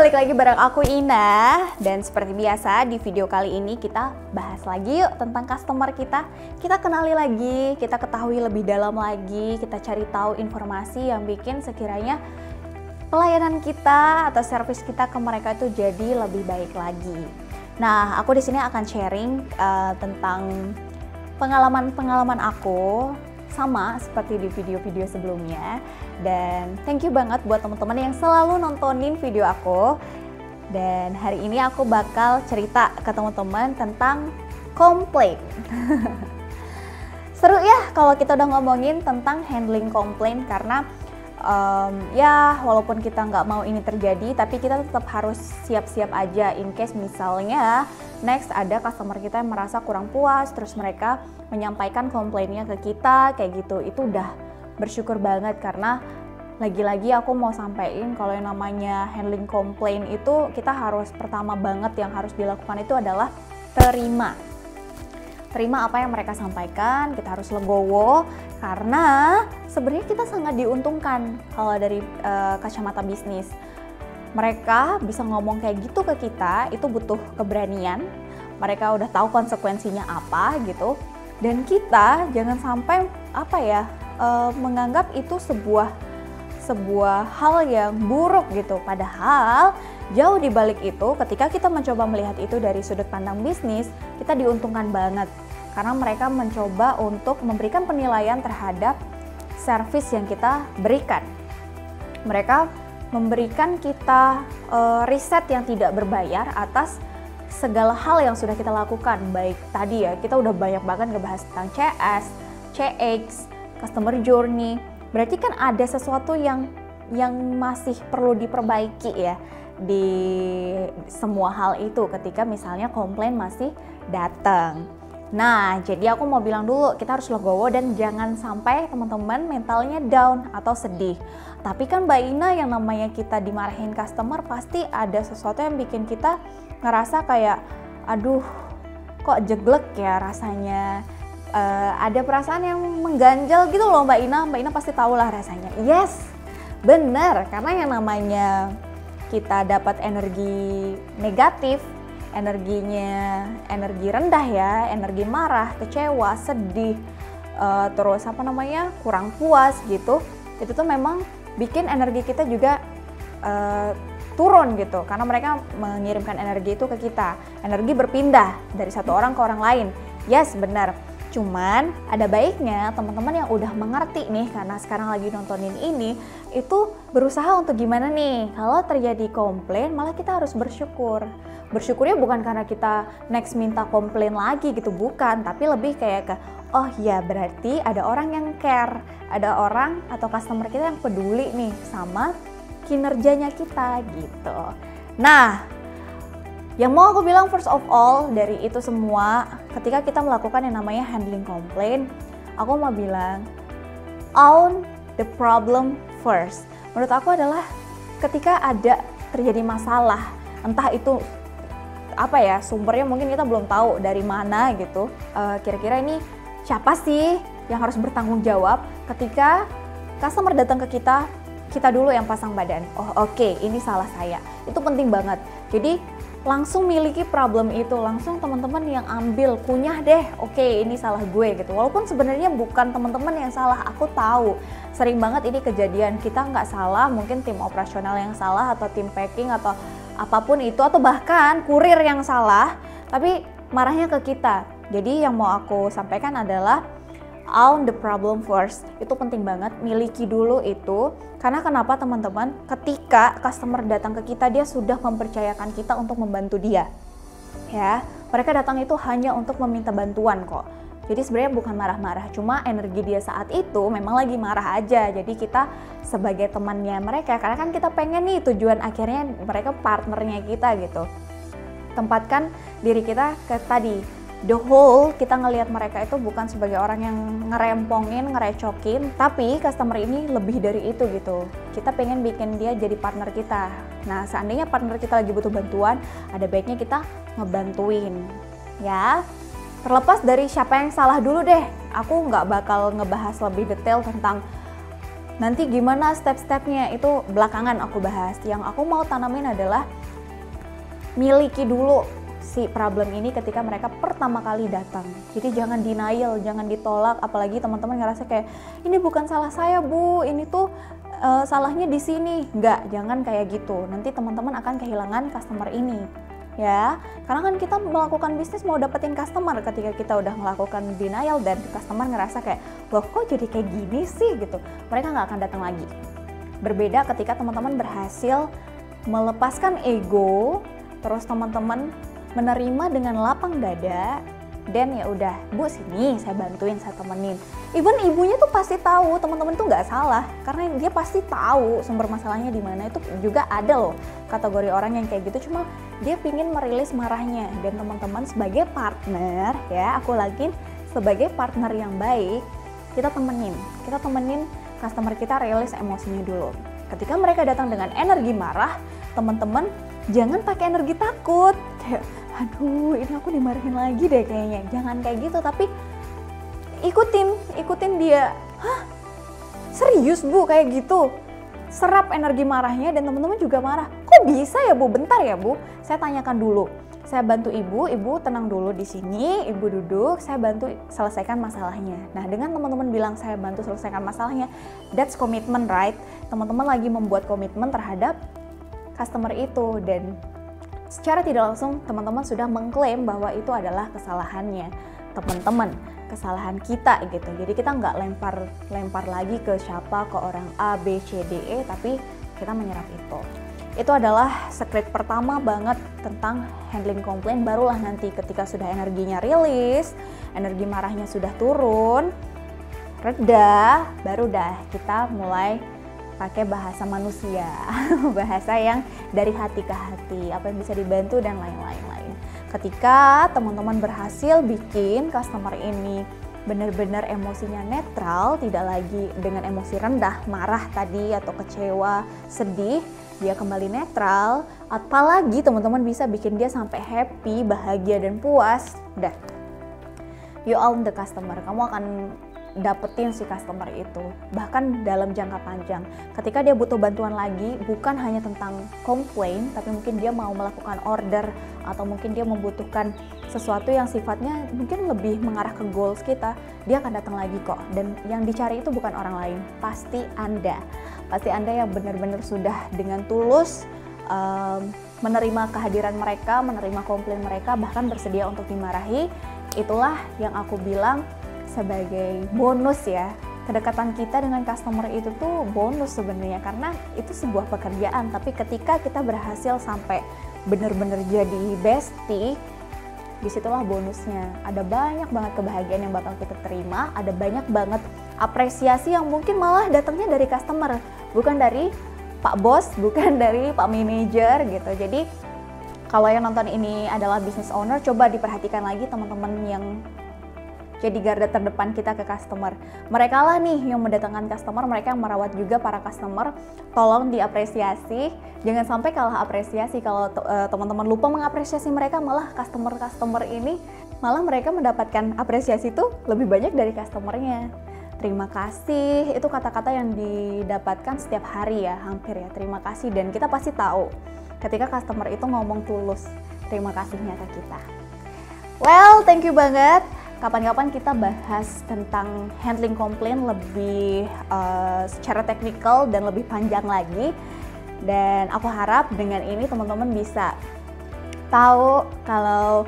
balik lagi bareng aku Ina. Dan seperti biasa di video kali ini kita bahas lagi yuk tentang customer kita. Kita kenali lagi, kita ketahui lebih dalam lagi, kita cari tahu informasi yang bikin sekiranya pelayanan kita atau service kita ke mereka itu jadi lebih baik lagi. Nah, aku di sini akan sharing tentang pengalaman-pengalaman aku sama seperti di video-video sebelumnya. Dan thank you banget buat teman-teman yang selalu nontonin video aku. Dan hari ini aku bakal cerita ke teman-teman tentang komplain. Seru ya kalau kita udah ngomongin tentang handling komplain, karena ya walaupun kita nggak mau ini terjadi, tapi kita tetap harus siap-siap aja in case misalnya next ada customer kita yang merasa kurang puas, terus mereka menyampaikan komplainnya ke kita kayak gitu. Itu udah bersyukur banget, karena lagi-lagi aku mau sampaikan kalau yang namanya handling komplain itu kita harus pertama banget yang harus dilakukan itu adalah terima apa yang mereka sampaikan. Kita harus legowo, karena sebenarnya kita sangat diuntungkan kalau dari kacamata bisnis. Mereka bisa ngomong kayak gitu ke kita, itu butuh keberanian. Mereka udah tahu konsekuensinya apa gitu. Dan kita jangan sampai menganggap itu sebuah hal yang buruk gitu. Padahal jauh di balik itu, ketika kita mencoba melihat itu dari sudut pandang bisnis, kita diuntungkan banget. Karena mereka mencoba untuk memberikan penilaian terhadap service yang kita berikan. Mereka memberikan kita riset yang tidak berbayar atas segala hal yang sudah kita lakukan. Baik tadi ya, kita udah banyak banget ngebahas tentang CS, CX, Customer Journey. Berarti kan ada sesuatu yang masih perlu diperbaiki ya di semua hal itu ketika misalnya komplain masih datang. Nah, jadi aku mau bilang dulu, kita harus legowo dan jangan sampai teman-teman mentalnya down atau sedih. Tapi kan Mbak Ina, yang namanya kita dimarahin customer pasti ada sesuatu yang bikin kita ngerasa kayak aduh kok jeglek ya rasanya. Ada perasaan yang mengganjal gitu loh Mbak Ina pasti tahu lah rasanya. Yes, bener, karena yang namanya kita dapat energi negatif, energi rendah ya, energi marah, kecewa, sedih, terus kurang puas gitu, itu tuh memang bikin energi kita juga turun gitu, karena mereka mengirimkan energi itu ke kita. Energi berpindah dari satu orang ke orang lain. Yes, benar. Cuman ada baiknya teman-teman yang udah mengerti nih, karena sekarang lagi nontonin ini, itu berusaha untuk gimana nih kalau terjadi komplain malah kita harus bersyukur. Bersyukurnya bukan karena kita next minta komplain lagi gitu, bukan, tapi lebih kayak ke oh ya berarti ada orang yang care, ada orang atau customer kita yang peduli nih sama kinerjanya kita gitu. Nah, yang mau aku bilang first of all dari itu semua, ketika kita melakukan yang namanya handling komplain, aku mau bilang own the problem first. Menurut aku adalah ketika ada terjadi masalah, entah itu sumbernya mungkin kita belum tahu dari mana gitu, kira-kira ini siapa sih yang harus bertanggung jawab ketika customer datang ke kita dulu yang pasang badan. Oh oke, ini salah saya. Itu penting banget. Jadi langsung miliki problem itu, langsung teman-teman yang ambil, kunyah deh, oke ini salah gue gitu. Walaupun sebenarnya bukan teman-teman yang salah, aku tahu sering banget ini kejadian, kita nggak salah, mungkin tim operasional yang salah atau tim packing atau apapun itu, atau bahkan kurir yang salah, tapi marahnya ke kita. Jadi yang mau aku sampaikan adalah own the problem first. Itu penting banget, miliki dulu itu. Karena kenapa teman-teman, ketika customer datang ke kita, dia sudah mempercayakan kita untuk membantu dia. Ya, mereka datang itu hanya untuk meminta bantuan kok. Jadi sebenarnya bukan marah-marah, cuma energi dia saat itu memang lagi marah aja. Jadi kita sebagai temannya mereka, karena kan kita pengen nih tujuan akhirnya mereka partnernya kita gitu. Tempatkan diri kita ke tadi, the whole, kita ngelihat mereka itu bukan sebagai orang yang ngerempongin, ngerecokin, tapi customer ini lebih dari itu gitu. Kita pengen bikin dia jadi partner kita. Nah, seandainya partner kita lagi butuh bantuan, ada baiknya kita ngebantuin, ya. Terlepas dari siapa yang salah dulu deh, aku nggak bakal ngebahas lebih detail tentang Nanti gimana step-stepnya itu belakangan aku bahas. Yang aku mau tanamin adalah miliki dulu si problem ini ketika mereka pertama kali datang. Jadi jangan denial, jangan ditolak, apalagi teman-teman ngerasa kayak ini bukan salah saya Bu, ini tuh salahnya di sini. Enggak, jangan kayak gitu. Nanti teman-teman akan kehilangan customer ini. Ya, karena kan kita melakukan bisnis mau dapetin customer. Ketika kita udah melakukan denial dan customer ngerasa kayak, loh kok jadi kayak gini sih gitu, mereka nggak akan datang lagi. Berbeda ketika teman-teman berhasil melepaskan ego, terus teman-teman menerima dengan lapang dada, dan ya udah, Bu sini saya bantuin, saya temenin. Even ibunya tuh pasti tahu teman-teman tuh nggak salah, karena dia pasti tahu sumber masalahnya di mana. Itu juga ada loh kategori orang yang kayak gitu, cuma dia pingin merilis marahnya. Dan teman-teman sebagai partner, ya aku lagi sebagai partner yang baik, kita temenin customer kita rilis emosinya dulu. Ketika mereka datang dengan energi marah, teman-teman jangan pakai energi takut. Kayak, aduh ini aku dimarahin lagi deh kayaknya. Jangan kayak gitu, tapi ikutin dia. Hah? Serius Bu kayak gitu? Serap energi marahnya dan teman-teman juga marah. Kok bisa ya Bu? Bentar ya Bu. Saya tanyakan dulu. Saya bantu ibu tenang dulu di sini, ibu duduk, saya bantu selesaikan masalahnya. Nah, dengan teman-teman bilang saya bantu selesaikan masalahnya, that's commitment, right? Teman-teman lagi membuat komitmen terhadap customer itu, dan secara tidak langsung teman-teman sudah mengklaim bahwa itu adalah kesalahannya teman-teman, kesalahan kita gitu. Jadi kita nggak lempar lagi ke siapa, ke orang A, B, C, D, E, tapi kita menyerap itu. Itu adalah secret pertama banget tentang handling komplain. Barulah nanti ketika sudah energinya rilis, energi marahnya sudah turun, reda, baru dah kita mulai pakai bahasa manusia, bahasa yang dari hati ke hati, apa yang bisa dibantu dan lain-lain. Ketika teman-teman berhasil bikin customer ini benar-benar emosinya netral, tidak lagi dengan emosi rendah, marah tadi atau kecewa, sedih, dia kembali netral, apalagi teman-teman bisa bikin dia sampai happy, bahagia dan puas, udah, you own the customer. Kamu akan dapetin si customer itu, bahkan dalam jangka panjang. Ketika dia butuh bantuan lagi, bukan hanya tentang komplain, tapi mungkin dia mau melakukan order, atau mungkin dia membutuhkan sesuatu yang sifatnya mungkin lebih mengarah ke goals kita, dia akan datang lagi kok. Dan yang dicari itu bukan orang lain, pasti Anda yang benar-benar sudah dengan tulus menerima kehadiran mereka, menerima komplain mereka, bahkan bersedia untuk dimarahi. Itulah yang aku bilang sebagai bonus ya. Kedekatan kita dengan customer itu tuh bonus sebenarnya, karena itu sebuah pekerjaan, tapi ketika kita berhasil sampai benar-benar jadi bestie, disitulah bonusnya. Ada banyak banget kebahagiaan yang bakal kita terima, ada banyak banget apresiasi yang mungkin malah datangnya dari customer, bukan dari Pak Bos, bukan dari Pak Manager gitu. Jadi kalau yang nonton ini adalah business owner, coba diperhatikan lagi teman-teman yang jadi garda terdepan kita ke customer. Mereka lah nih yang mendatangkan customer, mereka yang merawat juga para customer. Tolong diapresiasi, jangan sampai kalah apresiasi. Kalau teman-teman lupa mengapresiasi mereka, malah customer ini, malah mereka mendapatkan apresiasi itu lebih banyak dari customernya. Terima kasih, itu kata-kata yang didapatkan setiap hari ya, hampir ya, terima kasih. Dan kita pasti tahu ketika customer itu ngomong tulus terima kasihnya ke kita. Well, thank you banget. Kapan-kapan kita bahas tentang handling komplain lebih secara teknikal dan lebih panjang lagi. Dan aku harap dengan ini teman-teman bisa tahu kalau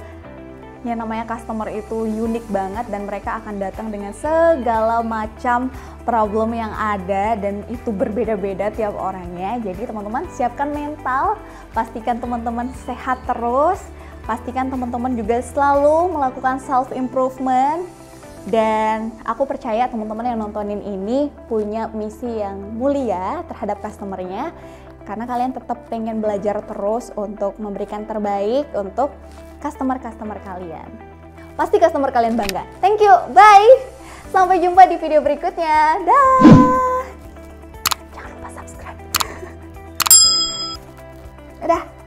yang namanya customer itu unik banget, dan mereka akan datang dengan segala macam problem yang ada, dan itu berbeda-beda tiap orangnya. Jadi teman-teman siapkan mental, pastikan teman-teman sehat terus. Pastikan teman-teman juga selalu melakukan self-improvement. Dan aku percaya teman-teman yang nontonin ini punya misi yang mulia terhadap customernya. Karena kalian tetap pengen belajar terus untuk memberikan terbaik untuk customer-customer kalian. Pasti customer kalian bangga. Thank you, bye! Sampai jumpa di video berikutnya. Dah! Jangan lupa subscribe. Dadah!